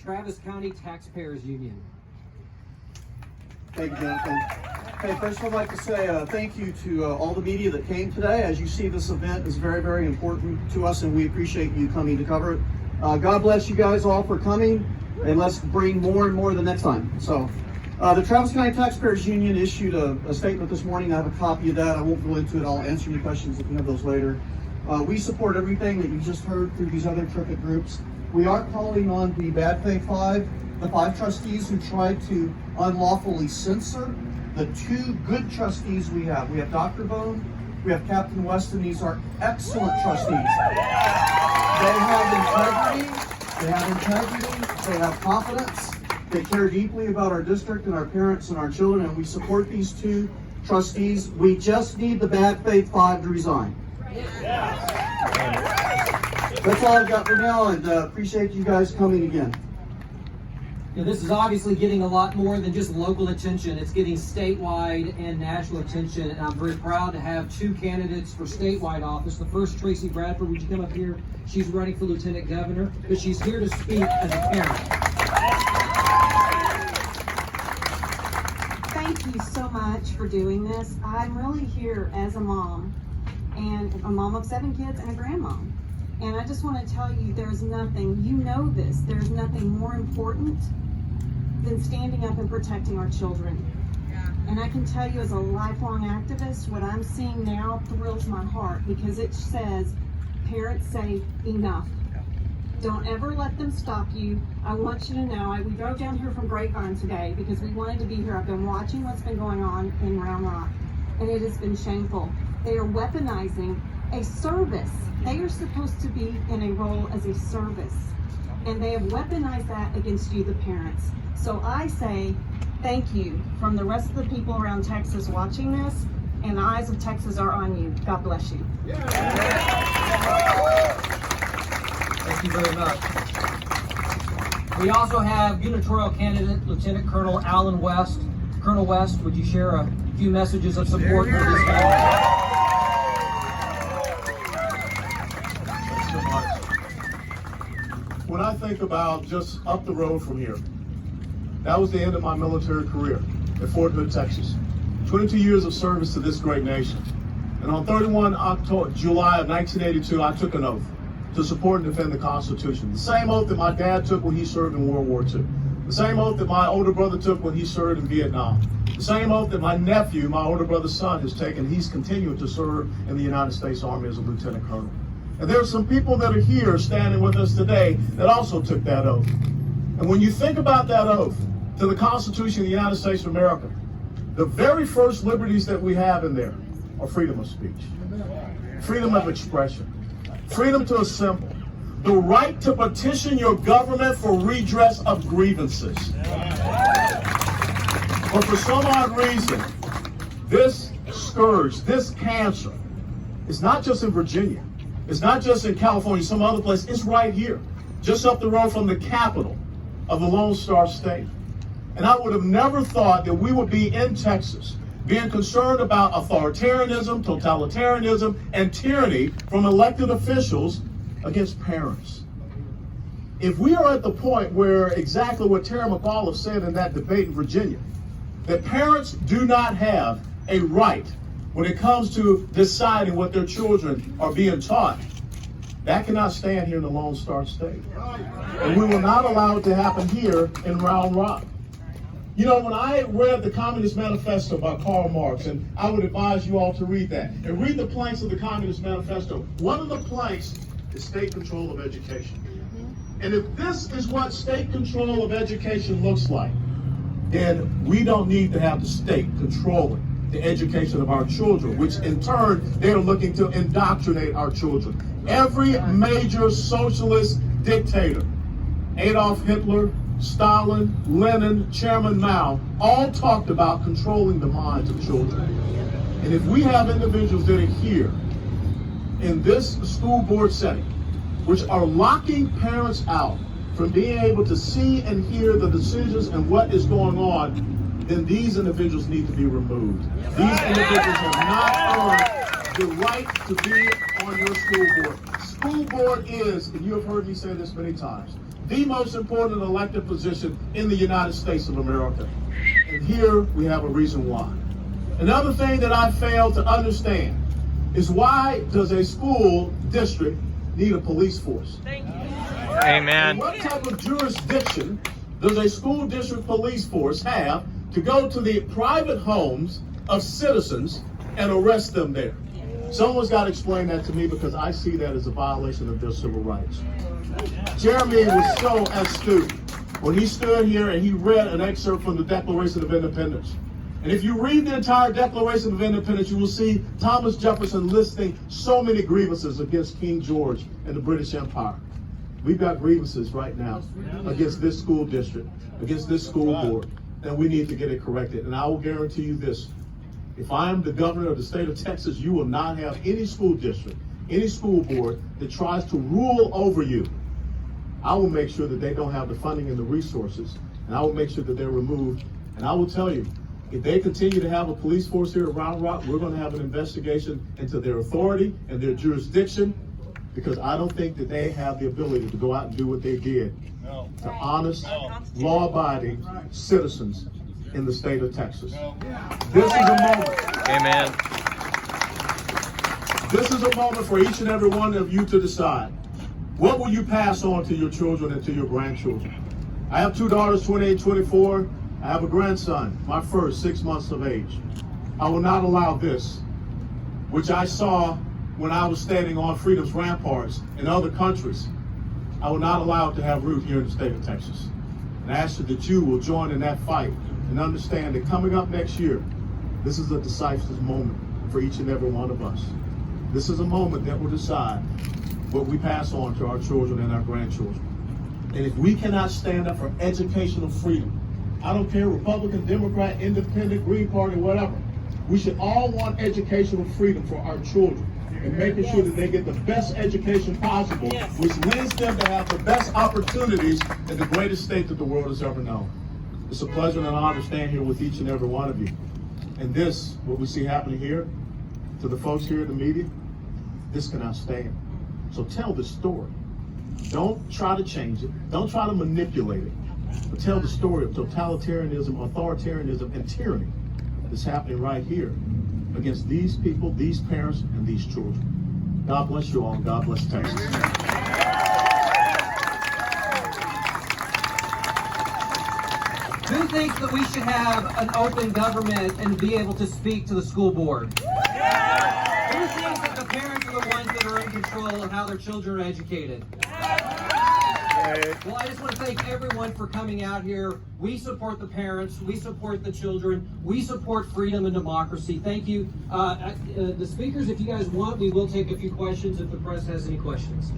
Travis County Taxpayers Union. Thank you, Jonathan. Okay, first I'd like to say thank you to all the media that came today. As you see, this event is very, very important to us, and we appreciate you coming to cover it. God bless you guys all for coming, and let's bring more and more the next time. So, the Travis County Taxpayers Union issued a statement this morning. I have a copy of that. I won't go into it. I'll answer any questions if you have those later. We support everything that you just heard through these other terrific groups. We are calling on the bad faith the five trustees who tried to unlawfully censor the two good trustees we have. We have Dr. Bone, we have Captain Weston. These are excellent trustees. They have integrity, they have confidence, they care deeply about our district and our parents and our children, and we support these two trustees. We just need the bad faith five to resign. That's all I've got for now, and appreciate you guys coming again. This is obviously getting a lot more than just local attention. It's getting statewide and national attention, and I'm very proud to have two candidates for statewide office. The first, Tracy Bradford, would you come up here? She's running for lieutenant governor, but she's here to speak as a parent. Thank you so much for doing this. I'm really here as a mom, and a mom of 7 kids and a grandmom. And I just want to tell you, there's nothing, you know this, there's nothing more important than standing up and protecting our children. And I can tell you as a lifelong activist, what I'm seeing now thrills my heart, because it says, parents say enough. Don't ever let them stop you. I want you to know, we drove down here from Grapevine today because we wanted to be here. I've been watching what's been going on in Round Rock, and it has been shameful. They are weaponizing a service. They are supposed to be in a role as a service, and they have weaponized that against you, the parents. So I say thank you from the rest of the people around Texas watching this, and the eyes of Texas are on you. God bless you. Thank you very much. We also have gubernatorial candidate Lieutenant Colonel Alan West. Colonel West, would you share a few messages of support for this family? When I think about just up the road from here, that was the end of my military career at Fort Hood, Texas. 22 years of service to this great nation. And on 31 July of 1982, I took an oath to support and defend the Constitution. The same oath that my dad took when he served in World War II. The same oath that my older brother took when he served in Vietnam. The same oath that my nephew, my older brother's son, has taken. He's continued to serve in the United States Army as a lieutenant colonel. And there are some people that are here standing with us today that also took that oath. And when you think about that oath to the Constitution of the United States of America, the very first liberties that we have in there are freedom of speech, freedom of expression, freedom to assemble, the right to petition your government for redress of grievances. But for some odd reason, this scourge, this cancer, is not just in Virginia. It's not just in California, some other place. It's right here, just up the road from the capital of the Lone Star State. And I would have never thought that we would be in Texas being concerned about authoritarianism, totalitarianism, and tyranny from elected officials against parents. If we are at the point where exactly what Terry McAuliffe said in that debate in Virginia, that parents do not have a right when it comes to deciding what their children are being taught, that cannot stand here in the Lone Star State. And we will not allow it to happen here in Round Rock. You know, when I read the Communist Manifesto by Karl Marx, and I would advise you all to read that, and read the planks of the Communist Manifesto, one of the planks is state control of education. And if this is what state control of education looks like, then we don't need to have the state controlling the education of our children, which in turn, they're looking to indoctrinate our children. Every major socialist dictator, Adolf Hitler, Stalin, Lenin, Chairman Mao, all talked about controlling the minds of children. And if we have individuals that are here in this school board setting, which are locking parents out from being able to see and hear the decisions and what is going on, then these individuals need to be removed. These individuals have not earned the right to be on your school board. School board is, and you have heard me say this many times, the most important elected position in the United States of America. And here we have a reason why. Another thing that I fail to understand is, why does a school district need a police force? Thank you. Amen. And what type of jurisdiction does a school district police force have to go to the private homes of citizens and arrest them there? Someone's got to explain that to me, because I see that as a violation of their civil rights. Jeremy was so astute when he stood here and he read an excerpt from the Declaration of Independence. And if you read the entire Declaration of Independence, you will see Thomas Jefferson listing so many grievances against King George and the British Empire. We've got grievances right now against this school district, against this school board, and we need to get it corrected. And I will guarantee you this: if I am the governor of the state of Texas, you will not have any school district, any school board that tries to rule over you. I will make sure that they don't have the funding and the resources, and I will make sure that they're removed. And I will tell you, if they continue to have a police force here at Round Rock, we're going to have an investigation into their authority and their jurisdiction, because I don't think that they have the ability to go out and do what they did to honest, law-abiding citizens in the state of Texas. This is a moment. Amen. This is a moment for each and every one of you to decide. What will you pass on to your children and to your grandchildren? I have two daughters, 28, 24. I have a grandson, my first, 6 months of age. I will not allow this, which I saw when I was standing on freedom's ramparts in other countries. I will not allow it to have root here in the state of Texas. And I ask that you will join in that fight and understand that coming up next year, this is a decisive moment for each and every one of us. This is a moment that will decide what we pass on to our children and our grandchildren. And if we cannot stand up for educational freedom, I don't care, Republican, Democrat, Independent, Green Party, whatever, we should all want educational freedom for our children, and making sure that they get the best education possible, which leads them to have the best opportunities in the greatest state that the world has ever known. It's a pleasure and an honor to stand here with each and every one of you. And this, what we see happening here, to the folks here in the media, this cannot stand. So tell the story. Don't try to change it. Don't try to manipulate it. But tell the story of totalitarianism, authoritarianism, and tyranny that's happening right here against these people, these parents, and these children. God bless you all, and God bless Texas. Who thinks that we should have an open government and be able to speak to the school board? Who thinks that the parents are the ones that are in control of how their children are educated? Well, I just want to thank everyone for coming out here. We support the parents. We support the children. We support freedom and democracy. Thank you. The speakers, if you guys want, we will take a few questions if the press has any questions.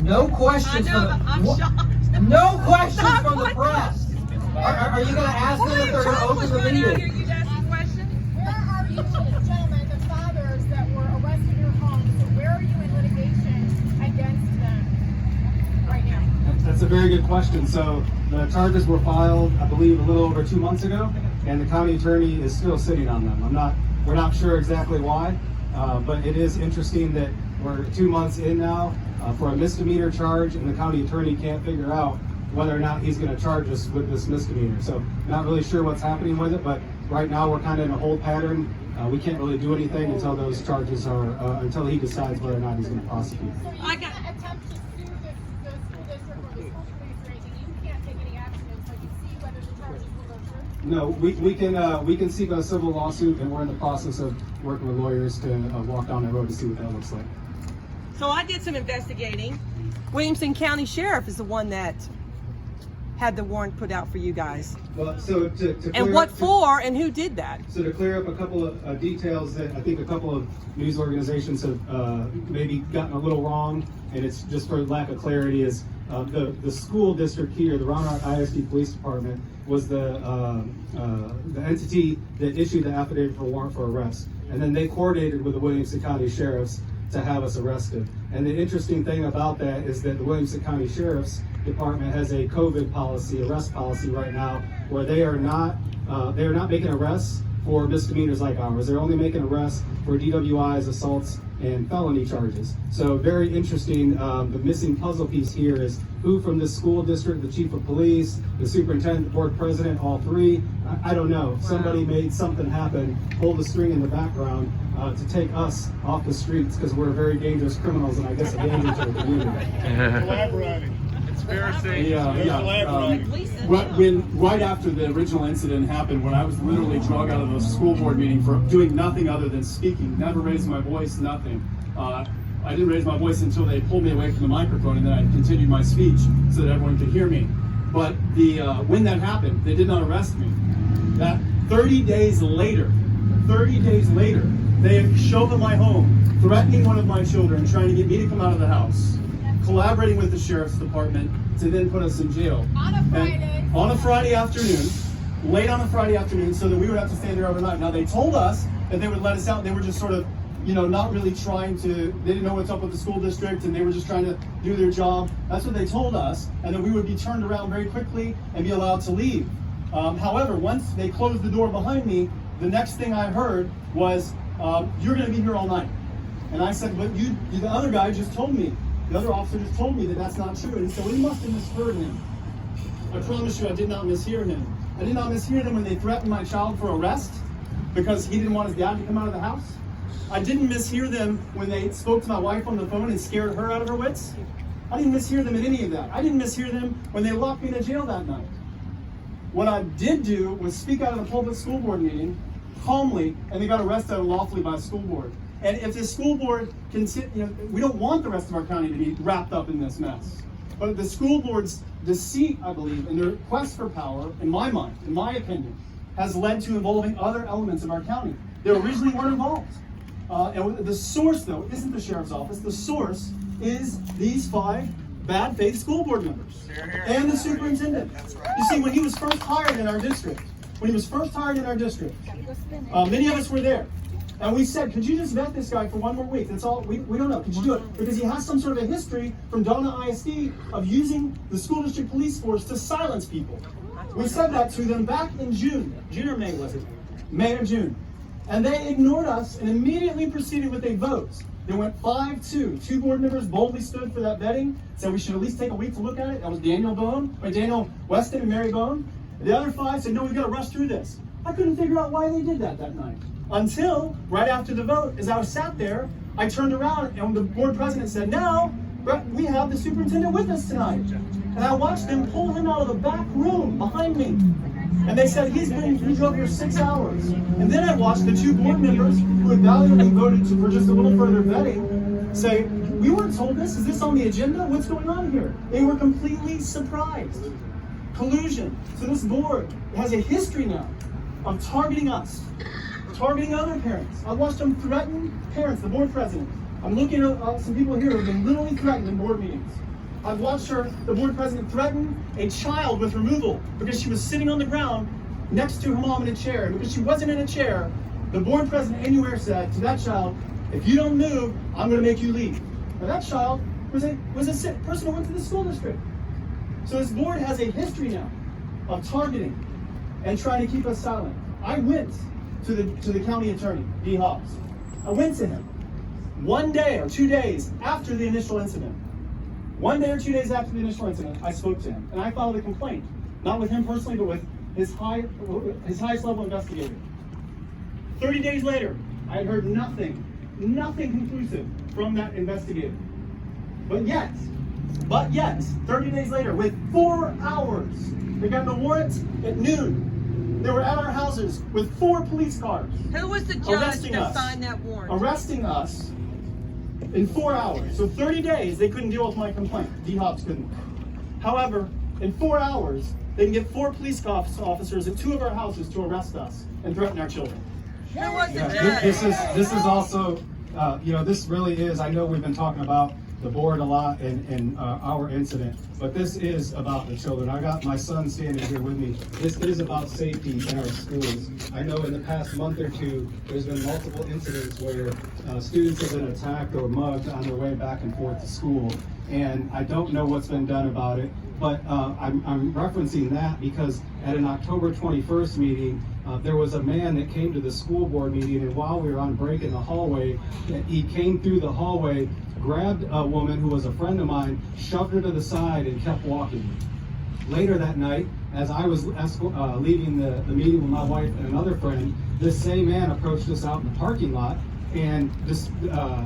No questions from the no questions from the press. Are you going to ask them if they're going to open the meeting? Where are you, gentlemen, the fathers that were arrested in your homes? So where are you in litigation against them right now? That's a very good question. So the charges were filed, I believe, a little over 2 months ago, and the county attorney is still sitting on them. We're not sure exactly why, but it is interesting that we're 2 months in now for a misdemeanor charge, and the county attorney can't figure out whether or not he's going to charge us with this misdemeanor. So not really sure what's happening with it, but right now we're kind of in a hold pattern. We can't really do anything until those charges are, until he decides whether or not he's going to prosecute. So you can't attempt to sue the school district or the school committee or anything. You can't take any action until you see whether the charges will go through? No, we can seek a civil lawsuit, and we're in the process of working with lawyers to walk down that road to see what that looks like. So I did some investigating. Williamson County Sheriff is the one that had the warrant put out for you guys. Well, so to clear And what up, for and who did that? So to clear up a couple of details that I think a couple of news organizations have maybe gotten a little wrong, and it's just for lack of clarity, is the school district here, the Round Rock ISD Police Department, was the entity that issued the affidavit for warrant for arrest. And then they coordinated with the Williamson County Sheriffs to have us arrested. And the interesting thing about that is that the Williamson County Sheriff's Department has a COVID policy, arrest policy right now, where they are not making arrests for misdemeanors like ours. They're only making arrests for DWIs, assaults, and felony charges. So very interesting. The missing puzzle piece here is who from this school district, the chief of police, the superintendent, the board president, all three. I don't know. Somebody made something happen, pulled a string in the background to take us off the streets because we're very dangerous criminals and I guess a danger to the community. Collaborating. Conspiracy. Right after the original incident happened, when I was literally drug out of the school board meeting for doing nothing other than speaking, never raised my voice, nothing. I didn't raise my voice until they pulled me away from the microphone, and then I continued my speech so that everyone could hear me. But when that happened, they did not arrest me. That 30 days later, they showed up at my home, threatening one of my children, trying to get me to come out of the house, collaborating with the sheriff's department to then put us in jail. On a Friday. And on a Friday afternoon, late on a Friday afternoon, so that we would have to stay there overnight. Now, they told us that they would let us out. They were just sort of, not really trying to, they didn't know what's up with the school district, and they were just trying to do their job. That's what they told us, and that we would be turned around very quickly and be allowed to leave. However, once they closed the door behind me, the next thing I heard was, you're going to be here all night. And I said, but the other guy just told me, the other officer just told me that that's not true. And he said, well, you must have misheard him. I promise you I did not mishear him. I did not mishear them when they threatened my child for arrest because he didn't want his dad to come out of the house. I didn't mishear them when they spoke to my wife on the phone and scared her out of her wits. I didn't mishear them in any of that. I didn't mishear them when they locked me in a jail that night. What I did do was speak out of the public school board meeting calmly, and they got arrested unlawfully by a school board. And if the school board can sit, we don't want the rest of our county to be wrapped up in this mess. But the school board's deceit, I believe, and their quest for power, in my mind, in my opinion, has led to involving other elements of our county. They originally weren't involved. And the source, though, isn't the sheriff's office. The source is these 5 bad faith school board members and the superintendent. You see, when he was first hired in our district, many of us were there. And we said, could you just vet this guy for 1 more week? That's all. We don't know. Could you do it? Because he has some sort of a history from Loudoun ISD of using the school district police force to silence people. We said that to them back in June or May, was it? May or June. And they ignored us and immediately proceeded with a vote. They went 5-2. 2 board members boldly stood for that vetting, said we should at least take a week to look at it. That was Daniel Weston and Mary Bone. The other 5 said, no, we've got to rush through this. I couldn't figure out why they did that night. Until, right after the vote, as I was sat there, I turned around and the board president said, now, we have the superintendent with us tonight. And I watched them pull him out of the back room behind me. And they said, he drove here 6 hours. And then I watched the 2 board members who had valiantly voted for just a little further vetting say, we weren't told this. Is this on the agenda? What's going on here? They were completely surprised. Collusion. So this board has a history now of targeting us, targeting other parents. I watched them threaten parents, the board president. I'm looking at some people here who have been literally threatened in board meetings. I've watched the board president, threaten a child with removal because she was sitting on the ground next to her mom in a chair. And because she wasn't in a chair, the board president anywhere said to that child, if you don't move, I'm going to make you leave. Now that child was a person who went to the school district. So this board has a history now of targeting and trying to keep us silent. I went to the county attorney, D. Hobbs. I went to him 1 day or 2 days after the initial incident. 1 day or 2 days after the initial incident, I spoke to him, and I filed a complaint, not with him personally, but with his highest level investigator. 30 days later, I had heard nothing conclusive from that investigator. But yet, 30 days later, with 4 hours, they got the warrant at noon. They were at our houses with 4 police cars. Who was the judge that signed that warrant? Arresting us in 4 hours. So 30 days, they couldn't deal with my complaint. D. Hobbs couldn't. However, in 4 hours, they can get 4 police officers at 2 of our houses to arrest us and threaten our children. Who was the judge? This is also, this really is, I know we've been talking about the board a lot and our incident, but this is about the children. I got my son standing here with me. This is about safety in our schools. I know in the past month or 2, there's been multiple incidents where students have been attacked or mugged on their way back and forth to school. And I don't know what's been done about it. But I'm referencing that because at an October 21st meeting, there was a man that came to the school board meeting, and while we were on break in the hallway, he came through the hallway, grabbed a woman who was a friend of mine, shoved her to the side, and kept walking. Later that night, as I was leaving the meeting with my wife and another friend, this same man approached us out in the parking lot and just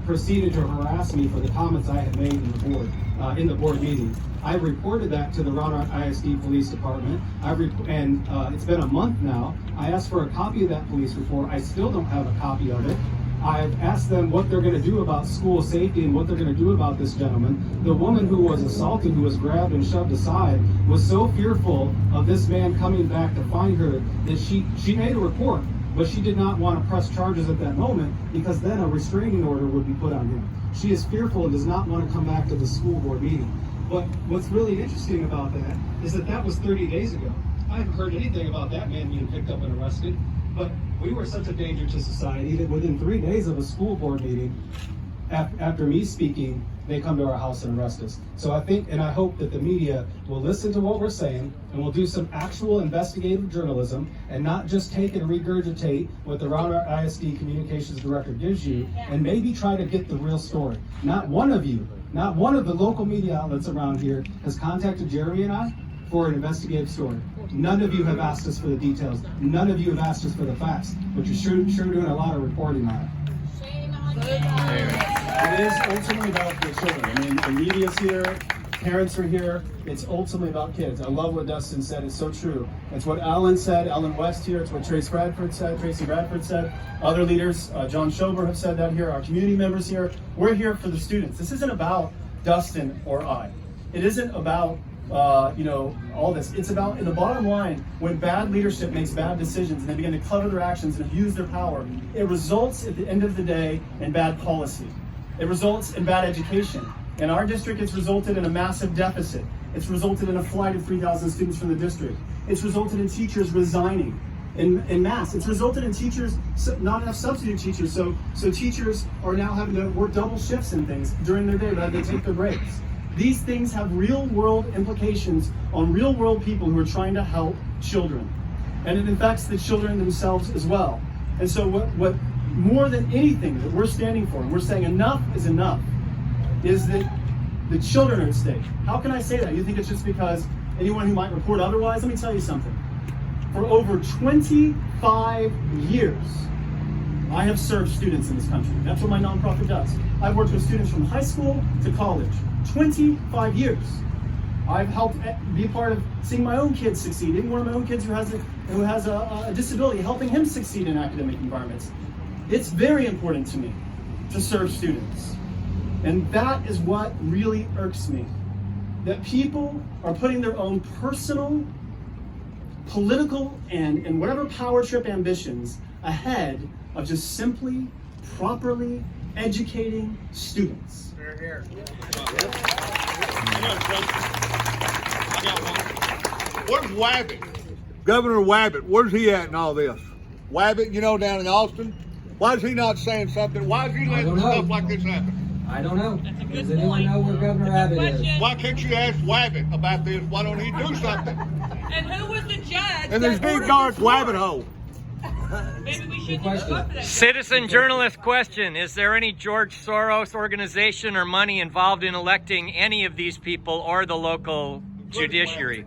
proceeded to harass me for the comments I had made in the board meeting. I reported that to the Round Rock ISD Police Department, it's been a month now. I asked for a copy of that police report. I still don't have a copy of it. I've asked them what they're going to do about school safety and what they're going to do about this gentleman. The woman who was assaulted, who was grabbed and shoved aside, was so fearful of this man coming back to find her that she made a report, but she did not want to press charges at that moment because then a restraining order would be put on him. She is fearful and does not want to come back to the school board meeting. But what's really interesting about that is that was 30 days ago. I haven't heard anything about that man being picked up and arrested, but we were such a danger to society that within 3 days of a school board meeting, after me speaking, they come to our house and arrest us. So I think and I hope that the media will listen to what we're saying and will do some actual investigative journalism and not just take and regurgitate what the Round Rock ISD communications director gives you and maybe try to get the real story. Not one of you, not one of the local media outlets around here has contacted Jeremy and I for an investigative story. None of you have asked us for the details. None of you have asked us for the facts, but you're sure doing a lot of reporting on it. Shame on you. It is ultimately about the children. I mean, the media's here, parents are here. It's ultimately about kids. I love what Dustin said. It's so true. It's what Alan said, Alan West here. It's what Tracy Bradford said. Other leaders, Jonathon Schober have said that here. Our community members here. We're here for the students. This isn't about Dustin or I. It isn't about all this. It's about, in the bottom line, when bad leadership makes bad decisions and they begin to cover their actions and abuse their power, it results at the end of the day in bad policy. It results in bad education. In our district, it's resulted in a massive deficit. It's resulted in a flight of 3,000 students from the district. It's resulted in teachers resigning in mass. It's resulted in teachers, not enough substitute teachers, so teachers are now having to work double shifts and things during their day rather than take their breaks. These things have real-world implications on real-world people who are trying to help children. And it affects the children themselves as well. And so what more than anything that we're standing for, and we're saying enough is enough, is that the children are at stake. How can I say that? You think it's just because anyone who might report otherwise? Let me tell you something. For over 25 years, I have served students in this country. That's what my nonprofit does. I've worked with students from high school to college. 25 years. I've helped be a part of seeing my own kids succeed, even one of my own kids who has a disability, helping him succeed in academic environments. It's very important to me to serve students. And that is what really irks me. That people are putting their own personal, political, and whatever power trip ambitions ahead of just simply, properly educating students. Here. Where's Wabbit? Governor Wabbit, where's he at in all this? Wabbit, down in Auston? Why is he not saying something? Why is he letting stuff like this happen? I don't know. Does anyone know where Governor Abbott is? Why can't you ask Wabbit about this? Why don't he do something? And who was the judge? And there's big dark Wabbit hole. Maybe we shouldn't even vote for that. Citizen journalist question. Is there any George Soros organization or money involved in electing any of these people or the local judiciary?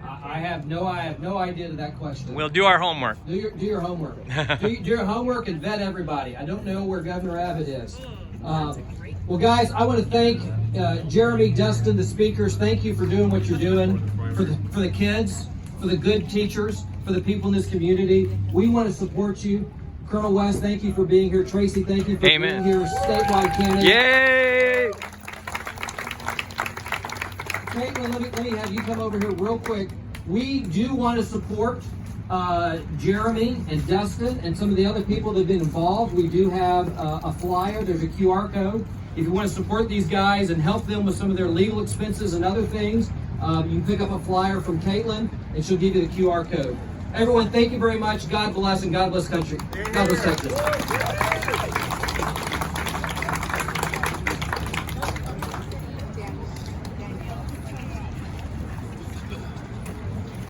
I have no idea to that question. We'll do our homework. Do your homework. do your homework and vet everybody. I don't know where Governor Abbott is. Well, guys, I want to thank Jeremy, Dustin, the speakers. Thank you for doing what you're doing for the kids, for the good teachers, for the people in this community. We want to support you. Colonel West, thank you for being here. Tracy, thank you for being here. Statewide candidate. Yay! Caitlin, let me have you come over here real quick. We do want to support Jeremy and Dustin and some of the other people that have been involved. We do have a flyer. There's a QR code. If you want to support these guys and help them with some of their legal expenses and other things, you can pick up a flyer from Caitlin and she'll give you the QR code. Everyone, thank you very much. God bless and God bless country. God bless Texas.